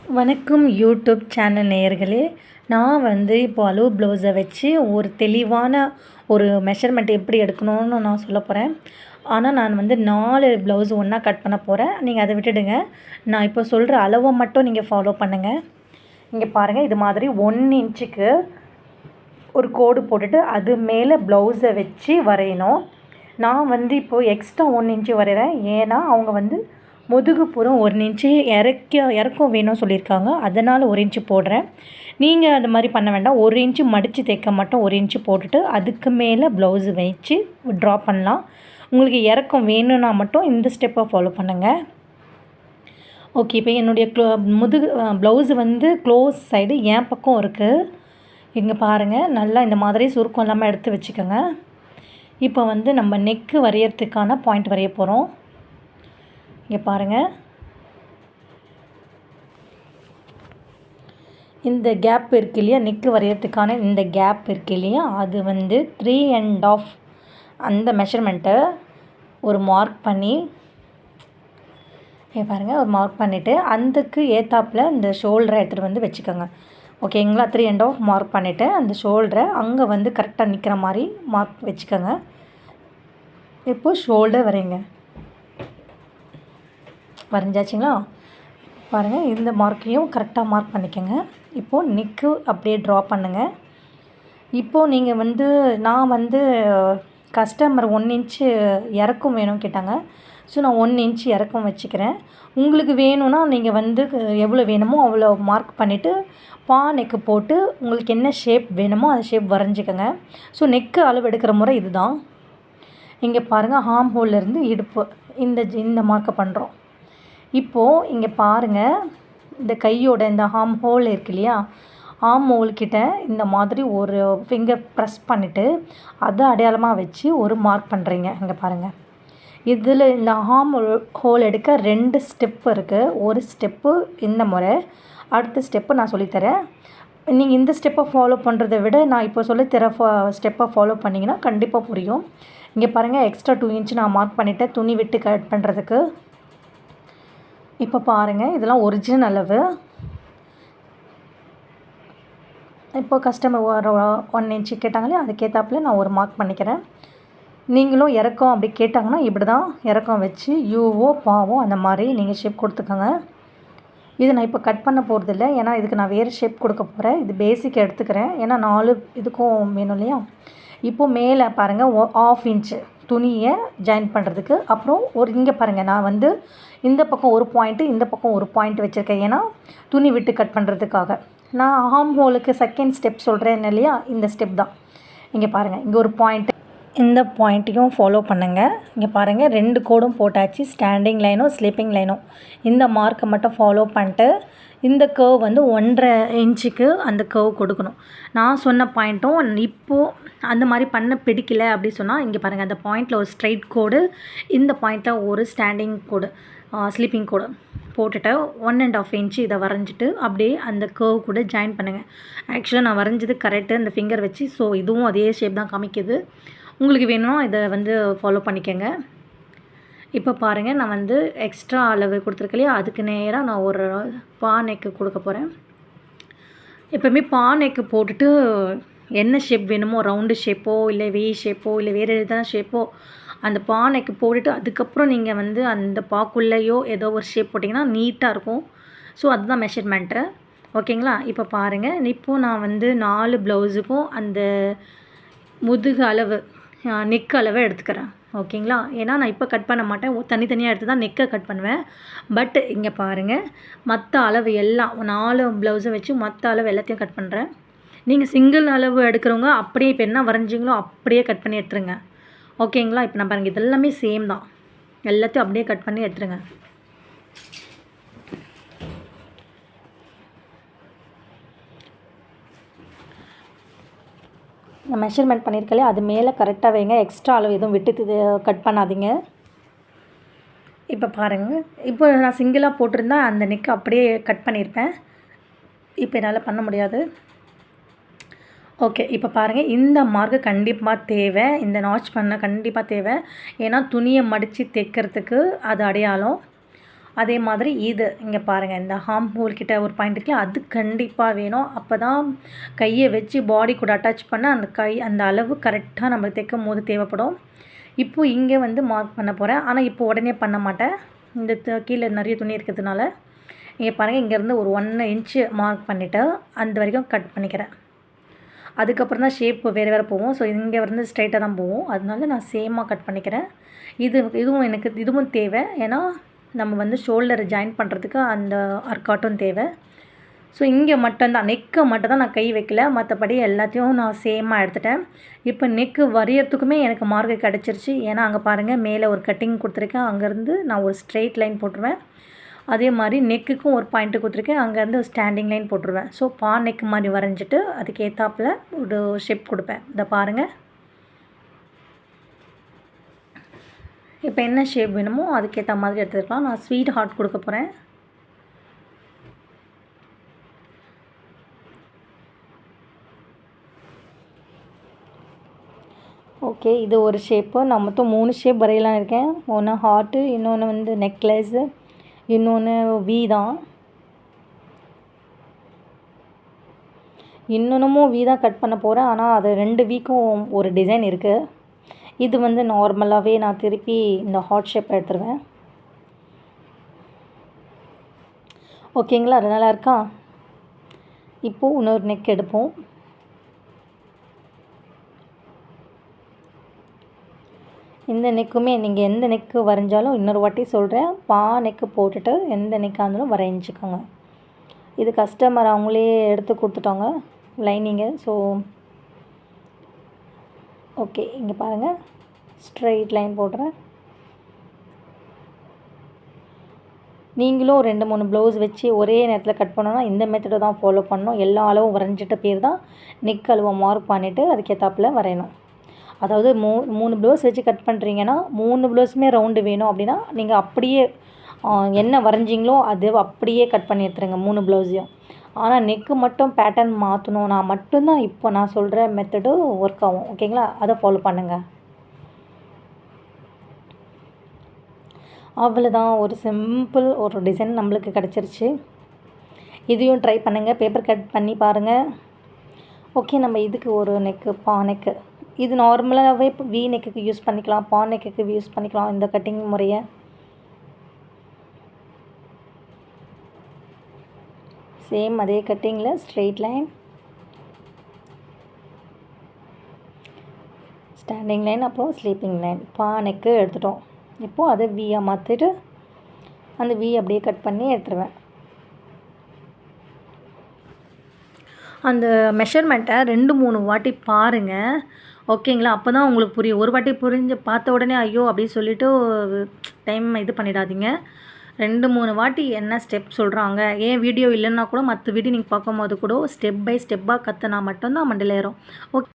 வணக்கம் YouTube channel நேயர்களே. நான் இப்போ அளவு ப்ளவுஸை வச்சு ஒரு தெளிவான ஒரு மெஷர்மெண்ட் எப்படி எடுக்கணும்னு நான் சொல்ல போகிறேன். ஆனால் நான் 4 ப்ளவுஸ் ஒன்றா கட் பண்ண போகிறேன். நீங்கள் அதை விட்டுடுங்க. நான் இப்போ சொல்கிற அளவை மட்டும் நீங்கள் ஃபாலோ பண்ணுங்கள். இங்கே பாருங்கள், இது மாதிரி 1 இன்ச்சுக்கு ஒரு கோடு போட்டுட்டு அது மேலே ப்ளவுஸை வச்சு வரையணும். நான் இப்போது எக்ஸ்ட்ரா 1 இன்ச்சு வரைகிறேன். ஏன்னா அவங்க முதுகுப்புறம் 1 இன்ச்சு இறக்கம் வேணும் சொல்லியிருக்காங்க. அதனால் 1 இன்ச்சு போடுறேன். நீங்கள் அது மாதிரி பண்ண வேண்டாம். 1 இன்ச்சு மடித்து தைக்க மட்டும் 1 இன்ச்சு போட்டுட்டு அதுக்கு மேலே ப்ளவுஸு வச்சு ட்ரா பண்ணலாம். உங்களுக்கு இறக்கம் வேணும்னா மட்டும் இந்த ஸ்டெப்பை ஃபாலோ பண்ணுங்கள். ஓகே, இப்போ என்னுடைய முதுகு ப்ளவுஸு க்ளோஸ் சைடு என் பக்கம் இருக்குது. இங்கே பாருங்கள், நல்லா இந்த மாதிரி சுருக்கம் இல்லாமல் எடுத்து வச்சுக்கோங்க. இப்போ நம்ம நெக்கு வரையறதுக்கான பாயிண்ட் வரைய போகிறோம். இங்கே பாருங்கள், இந்த கேப் இருக்கு இல்லையா, நெக்கு வரையறதுக்கான இந்த கேப் இருக்கு இல்லையா, அது 3.5 அந்த மெஷர்மெண்ட்டை ஒரு மார்க் பண்ணி பாருங்கள், ஒரு மார்க் பண்ணிவிட்டு அதுக்கு ஏத்தாப்பில் இந்த ஷோல்டரை எடுத்துகிட்டு வச்சுக்கோங்க. ஓகேங்களா? 3.5 மார்க் பண்ணிவிட்டு அந்த ஷோல்டரை அங்கே கரெக்டாக நிற்கிற மாதிரி மார்க் வச்சுக்கோங்க. இப்போது ஷோல்டர் வரைங்க. வரைஞ்சாச்சுங்களா? பாருங்கள், இந்த மார்க்கையும் கரெக்டாக மார்க் பண்ணிக்கோங்க. இப்போது நெக்கு அப்படியே ட்ரா பண்ணுங்கள். இப்போது நீங்கள் நான் கஸ்டமர் 1 இன்ச்சு இறக்கம் வேணும் கேட்டாங்க. ஸோ நான் 1 இன்ச்சு இறக்கம் வச்சுக்கிறேன். உங்களுக்கு வேணும்னா நீங்கள் எவ்வளோ வேணுமோ அவ்வளோ மார்க் பண்ணிவிட்டு நெக்கு போட்டு உங்களுக்கு என்ன ஷேப் வேணுமோ அந்த ஷேப் வரைஞ்சிக்கோங்க. ஸோ நெக்கு அளவு எடுக்கிற முறை இதுதான். இங்கே பாருங்கள், ஹார்ம் ஹோல்லேருந்து இடுப்பு இந்த மார்க்கை பண்ணுறோம். இப்போது இங்கே பாருங்கள், இந்த கையோட இந்த ஹார்ம் ஹோல் இருக்கு இல்லையா, ஆர்ம் ஹோல்கிட்ட இந்த மாதிரி ஒரு ஃபிங்கர் ப்ரெஸ் பண்ணிவிட்டு அதை அடையாளமாக வச்சு ஒரு மார்க் பண்ணுறீங்க. இங்கே பாருங்கள், இதில் இந்த ஹார்ம் ஹோல் எடுக்க 2 ஸ்டெப்பு இருக்குது. ஒரு ஸ்டெப்பு இந்த முறை, அடுத்த ஸ்டெப்பு நான் சொல்லித்தரேன். நீங்கள் இந்த ஸ்டெப்பை ஃபாலோ பண்ணுறதை விட நான் இப்போ சொல்லித்தர ஸ்டெப்பை ஃபாலோ பண்ணிங்கன்னா கண்டிப்பாக புரியும். இங்கே பாருங்கள், எக்ஸ்ட்ரா 2 இன்ச்சு நான் மார்க் பண்ணிவிட்டேன் துணி விட்டு கட் பண்ணுறதுக்கு. இப்போ பாருங்கள், இதெல்லாம் ஒரிஜினல் அளவு. இப்போ கஸ்டமர் 1 இன்ச்சு கேட்டாங்களே, அதுக்கேற்றாப்புல நான் ஒரு மார்க் பண்ணிக்கிறேன். நீங்களும் இறக்கம் அப்படி கேட்டாங்கன்னா இப்படி தான் இறக்கம் வச்சு யூவோ பாவோ அந்த மாதிரி நீங்கள் ஷேப் கொடுத்துக்கோங்க. இது நான் இப்போ கட் பண்ண போகிறதில்ல, ஏன்னா இதுக்கு நான் வேறு ஷேப் கொடுக்க போகிறேன். இது பேசிக் எடுத்துக்கிறேன், ஏன்னா 4 இதுக்கும் வேணும் இல்லையா. இப்போது மேலே பாருங்கள், 1/2 இன்ச்சு துணியை ஜாயின் பண்ணுறதுக்கு. அப்புறம் இங்கே பாருங்கள், நான் இந்த பக்கம் ஒரு பாயிண்ட்டு இந்த பக்கம் ஒரு பாயிண்ட் வச்சுருக்கேன். ஏன்னா துணி விட்டு கட் பண்ணுறதுக்காக. நான் ஆர்ம் ஹோலுக்கு செகண்ட் ஸ்டெப் சொல்கிறேன் இல்லையா, இந்த ஸ்டெப் தான். இங்கே பாருங்கள், இங்கே ஒரு பாயிண்ட்டு, இந்த பாயிண்ட்டையும் ஃபாலோ பண்ணுங்கள். இங்கே பாருங்கள், 2 கோடும் போட்டாச்சு, ஸ்டாண்டிங் லைனும் ஸ்லீப்பிங் லைனும். இந்த மார்க்கை மட்டும் ஃபாலோ பண்ணிட்டு இந்த கர்வ் 1.5 இன்ச்சுக்கு அந்த கர்வ் கொடுக்கணும். நான் சொன்ன பாயிண்ட்டும் இப்போது அந்த மாதிரி பண்ண பிடிக்கல அப்படி சொன்னால் இங்கே பாருங்கள், அந்த பாயிண்டில் ஒரு ஸ்ட்ரைட் கோடு, இந்த பாயிண்டில் ஒரு ஸ்டாண்டிங் கோடு, ஸ்லீப்பிங் கோடு போட்டுட்டு 1.5 இன்ச்சு இதை வரைஞ்சிட்டு அப்படியே அந்த கர்வ் கூட ஜாயின் பண்ணுங்கள். ஆக்சுவலாக நான் வரைஞ்சது கரெக்டு இந்த ஃபிங்கர் வச்சு. ஸோ இதுவும் அதே ஷேப் தான் காமிக்குது. உங்களுக்கு வேணும்னா இதை ஃபாலோ பண்ணிக்கோங்க. இப்போ பாருங்கள், நான் எக்ஸ்ட்ரா அளவு கொடுத்துருக்க இல்லையா, அதுக்கு நேராக நான் ஒரு நெக்கு கொடுக்க போகிறேன். எப்போவுமே நெக்கு போட்டுட்டு என்ன ஷேப் வேணுமோ, ரவுண்டு ஷேப்போ இல்லை ஷேப்போ இல்லை வேறு எதாவது ஷேப்போ அந்த நெக்கு போட்டுட்டு அதுக்கப்புறம் நீங்கள் அந்த பாக்குள்ளேயோ ஏதோ ஒரு ஷேப் போட்டிங்கன்னா நீட்டாக இருக்கும். ஸோ அதுதான் மெஷர்மெண்ட்டு. ஓகேங்களா? இப்போ பாருங்கள், இப்போது நான் 4 ப்ளவுஸுக்கும் அந்த முதுகு அளவு நெக் அளவை எடுத்துக்கிறேன். ஓகேங்களா? ஏன்னா நான் இப்போ கட் பண்ண மாட்டேன், தனித்தனியாக எடுத்து தான் நெக்கை கட் பண்ணுவேன். பட் இங்கே பாருங்கள், மற்ற அளவு எல்லாம் 4 ப்ளவுஸை வச்சு மற்ற அளவு எல்லாத்தையும் கட் பண்ணுறேன். நீங்கள் சிங்கிள் அளவு எடுக்கிறவங்க அப்படியே இப்போ என்ன வரைஞ்சிங்களோ அப்படியே கட் பண்ணி எடுத்துருங்க. ஓகேங்களா? இப்போ நான் பாருங்கள், இதெல்லாமே சேம் தான், எல்லாத்தையும் அப்படியே கட் பண்ணி எடுத்துருங்க. நான் மெஷர்மெண்ட் பண்ணியிருக்கலையே அது மேலே கரெக்டாக வைங்க. எக்ஸ்ட்ரா அளவு எதுவும் விட்டு கட் பண்ணாதீங்க. இப்போ பாருங்கள், இப்போ நான் சிங்கிளாக போட்டிருந்தா அந்த நெக் அப்படியே கட் பண்ணியிருப்பேன். இப்போ என்னால் பண்ண முடியாது. ஓகே, இப்போ பாருங்கள், இந்த மார்க்கு கண்டிப்பாக தேவை, இந்த நாட்ச் பண்ண கண்டிப்பாக தேவை. ஏன்னா துணியை மடித்து தைக்கிறதுக்கு அது அடையாளம். அதே மாதிரி இது இங்கே பாருங்கள், இந்த ஹார்ம் ஹோல் கிட்ட ஒரு பாயிண்ட் இருக்குல்ல, அது கண்டிப்பாக வேணும். அப்போ தான் கையை வச்சு பாடி கூட அட்டாச் பண்ண அந்த அளவு கரெக்டாக நம்ம தைக்கும் போது தேவைப்படும். இப்போது இங்கே வந்து மார்க் பண்ண போகிறேன். ஆனால் இப்போ உடனே பண்ண மாட்டேன், இந்த கீழே நிறைய துணி இருக்கிறதுனால. இங்கே பாருங்கள், இங்கேருந்து ஒரு 1 இன்ச்சு மார்க் பண்ணிவிட்டு அந்த வரைக்கும் கட் பண்ணிக்கிறேன். அதுக்கப்புறம் தான் ஷேப்பு வேறு போகும். ஸோ இங்கே வந்து ஸ்ட்ரைட்டாக தான் போகும். அதனால நான் சேமாக கட் பண்ணிக்கிறேன். இதுவும் தேவை. ஏன்னா நம்ம வந்து ஷோல்டரை ஜாயின் பண்ணுறதுக்கு அந்த ஆர்காட்டும் தேவை. ஸோ இங்கே மட்டும்தான், நெக்கை மட்டும் தான் நான் கை வைக்கல, மற்றபடி எல்லாத்தையும் நான் சேமாக எடுத்துட்டேன். இப்போ நெக்கு வரையறதுக்குமே எனக்கு மார்க்கு கிடச்சிருச்சு. ஏன்னா அங்கே பாருங்கள், மேலே ஒரு கட்டிங் கொடுத்துருக்கேன், அங்கேருந்து நான் ஒரு ஸ்ட்ரெயிட் லைன் போட்டுருவேன். அதே மாதிரி நெக்குக்கும் ஒரு பாயிண்ட்டு கொடுத்துருக்கேன், அங்கேருந்து ஸ்டாண்டிங் லைன் போட்டுருவேன். ஸோ நெக் மாதிரி வரைஞ்சிட்டு அதுக்கு ஏற்றாப்பில் ஒரு ஷேப் கொடுப்பேன். இதை பாருங்கள், இப்போ என்ன ஷேப் வேணுமோ அதுக்கேற்ற மாதிரி எடுத்துக்கலாம். நான் ஸ்வீட் ஹார்ட் கொடுக்க போகிறேன். ஓகே, இது ஒரு ஷேப்பு. நான் மொத்தம் 3 ஷேப் வரையலாம் இருக்கேன். ஒன்று ஹார்ட்டு, இன்னொன்று வந்து நெக்லஸ்ஸு, இன்னொன்று வி தான். இன்னொன்றுமும் வி தான் கட் பண்ண போகிறேன். ஆனால் அது 2 வீக்கும் ஒரு டிசைன் இருக்குது. இது வந்து நார்மலாகவே நான் திருப்பி இந்த ஹார்ட் ஷேப் எடுத்துருவேன். ஓகேங்களா, அது நல்லா இருக்கா? இப்போது இன்னொரு நெக் எடுப்போம். இந்த நெக்குமே நீங்கள் எந்த நெக்கு வரைஞ்சாலும் இன்னொரு வாட்டி சொல்கிறேன், நெக்கு போட்டுட்டு எந்த நெக்காக இருந்தாலும் வரைஞ்சிக்கோங்க. இது கஸ்டமர் அவங்களே எடுத்து கொடுத்துட்டாங்க லைனிங்கு. ஸோ ஓகே, இங்கே பாருங்கள், ஸ்ட்ரைட் லைன் போடுறேன். நீங்களும் 2-3 ப்ளவுஸ் வச்சு ஒரே நேரத்தில் கட் பண்ணணும்னா இந்த மெத்தடை தான் ஃபாலோ பண்ணணும். எல்லா அளவும் வரைஞ்சிட்ட பேர் தான் நெக் அளவை மார்க் பண்ணிவிட்டு அதுக்கேற்றாப்பில் வரையணும். அதாவது 3 ப்ளவுஸ் வச்சு கட் பண்ணுறீங்கன்னா 3 ப்ளவுஸுமே ரவுண்டு வேணும் அப்படின்னா நீங்கள் அப்படியே என்ன வரைஞ்சிங்களோ அது அப்படியே கட் பண்ணி எடுத்துருங்க 3 ப்ளவுஸையும். ஆனால் நெக்கு மட்டும் பேட்டர்ன் மாற்றணும்னா மட்டும்தான் இப்போ நான் சொல்கிற மெத்தடு ஒர்க் ஆகும். ஓகேங்களா, அதை ஃபாலோ பண்ணுங்கள். அவ்வளோதான், ஒரு சிம்பிள் ஒரு டிசைன் நம்மளுக்கு கிடச்சிருச்சு. இதையும் ட்ரை பண்ணுங்கள், பேப்பர் கட் பண்ணி பாருங்கள். ஓகே, நம்ம இதுக்கு ஒரு நெக்கு நெக்கு இது நார்மலாகவே இப்போ வி நெக்குக்கு யூஸ் பண்ணிக்கலாம், நெக்குக்கு யூஸ் பண்ணிக்கலாம் இந்த கட்டிங் முறையை. சேம் அதே கட்டிங்கில் ஸ்ட்ரெயிட் லைன், ஸ்டாண்டிங் லைன், அப்புறம் ஸ்லீப்பிங் லைன். நெக்கு எடுத்துட்டோம். இப்போது அதை வியாக மாற்றிட்டு அந்த வி அப்படியே கட் பண்ணி எடுத்துருவேன். அந்த மெஷர்மெண்ட்டை 2-3 வாட்டி பாருங்கள். ஓகேங்களா, அப்போ தான் உங்களுக்கு புரியும். ஒரு வாட்டி பார்த்த உடனே ஐயோ அப்படின்னு சொல்லிவிட்டு டைம் இது பண்ணிடாதீங்க. 2-3 வாட்டி என்ன ஸ்டெப் சொல்கிறாங்க, ஏன் வீடியோ இல்லைன்னா கூட மற்ற வீடியோ நீங்கள் பார்க்கும்போது கூட ஸ்டெப் பை ஸ்டெப்பாக கற்றுனா மட்டும்தான் மண்டையில் ஏறும். ஓகே.